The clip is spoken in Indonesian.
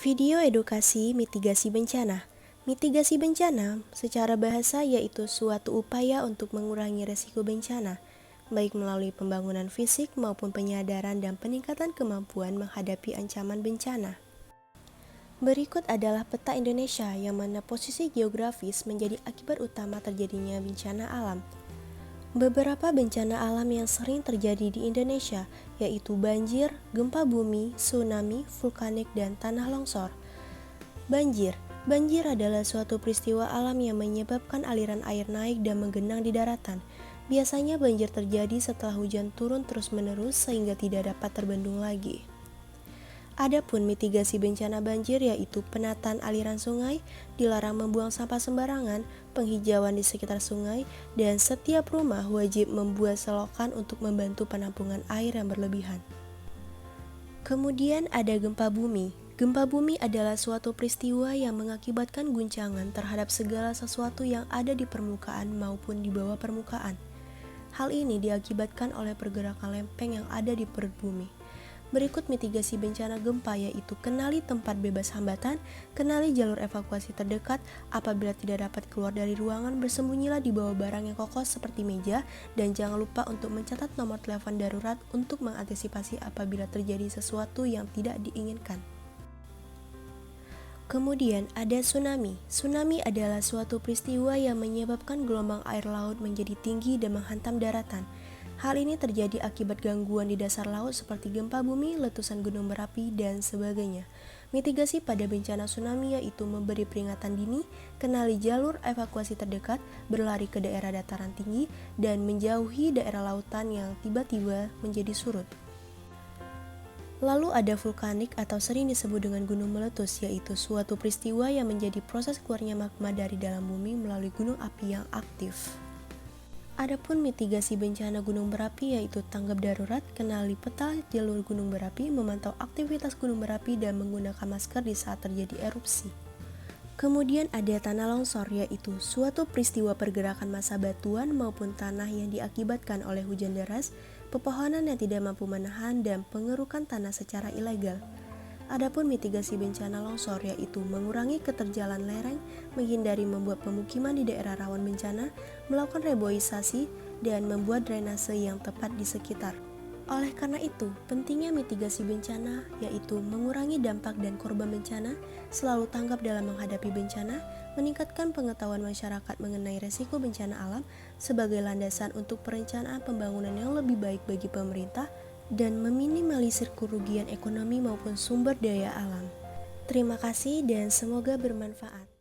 Video edukasi mitigasi bencana. Mitigasi bencana secara bahasa yaitu suatu upaya untuk mengurangi resiko bencana, baik melalui pembangunan fisik maupun penyadaran dan peningkatan kemampuan menghadapi ancaman bencana. Berikut adalah peta Indonesia yang mana posisi geografis menjadi akibat utama terjadinya bencana alam. Beberapa bencana alam yang sering terjadi di Indonesia yaitu banjir, gempa bumi, tsunami, vulkanik, dan tanah longsor. Banjir adalah suatu peristiwa alam yang menyebabkan aliran air naik dan menggenang di daratan. Biasanya banjir terjadi setelah hujan turun terus-menerus sehingga tidak dapat terbendung lagi. Adapun mitigasi bencana banjir yaitu penataan aliran sungai, dilarang membuang sampah sembarangan, penghijauan di sekitar sungai, dan setiap rumah wajib membuat selokan untuk membantu penampungan air yang berlebihan. Kemudian ada gempa bumi. Gempa bumi adalah suatu peristiwa yang mengakibatkan guncangan terhadap segala sesuatu yang ada di permukaan maupun di bawah permukaan. Hal ini diakibatkan oleh pergerakan lempeng yang ada di perut bumi. Berikut mitigasi bencana gempa yaitu kenali tempat bebas hambatan, kenali jalur evakuasi terdekat, apabila tidak dapat keluar dari ruangan bersembunyilah di bawah barang yang kokoh seperti meja, dan jangan lupa untuk mencatat nomor telepon darurat untuk mengantisipasi apabila terjadi sesuatu yang tidak diinginkan. Kemudian ada tsunami. Tsunami adalah suatu peristiwa yang menyebabkan gelombang air laut menjadi tinggi dan menghantam daratan. Hal ini terjadi akibat gangguan di dasar laut seperti gempa bumi, letusan gunung berapi, dan sebagainya. Mitigasi pada bencana tsunami yaitu memberi peringatan dini, kenali jalur evakuasi terdekat, berlari ke daerah dataran tinggi, dan menjauhi daerah lautan yang tiba-tiba menjadi surut. Lalu ada vulkanik atau sering disebut dengan gunung meletus, yaitu suatu peristiwa yang menjadi proses keluarnya magma dari dalam bumi melalui gunung api yang aktif. Adapun mitigasi bencana gunung berapi yaitu tanggap darurat, kenali peta jalur gunung berapi, memantau aktivitas gunung berapi, dan menggunakan masker di saat terjadi erupsi. Kemudian ada tanah longsor yaitu suatu peristiwa pergerakan massa batuan maupun tanah yang diakibatkan oleh hujan deras, pepohonan yang tidak mampu menahan, dan pengerukan tanah secara ilegal. Adapun mitigasi bencana longsor yaitu mengurangi keterjalan lereng, menghindari membuat pemukiman di daerah rawan bencana, melakukan reboisasi, dan membuat drainase yang tepat di sekitar. Oleh karena itu, pentingnya mitigasi bencana yaitu mengurangi dampak dan korban bencana, selalu tanggap dalam menghadapi bencana, meningkatkan pengetahuan masyarakat mengenai resiko bencana alam sebagai landasan untuk perencanaan pembangunan yang lebih baik bagi pemerintah, dan meminimalisir kerugian ekonomi maupun sumber daya alam. Terima kasih dan semoga bermanfaat.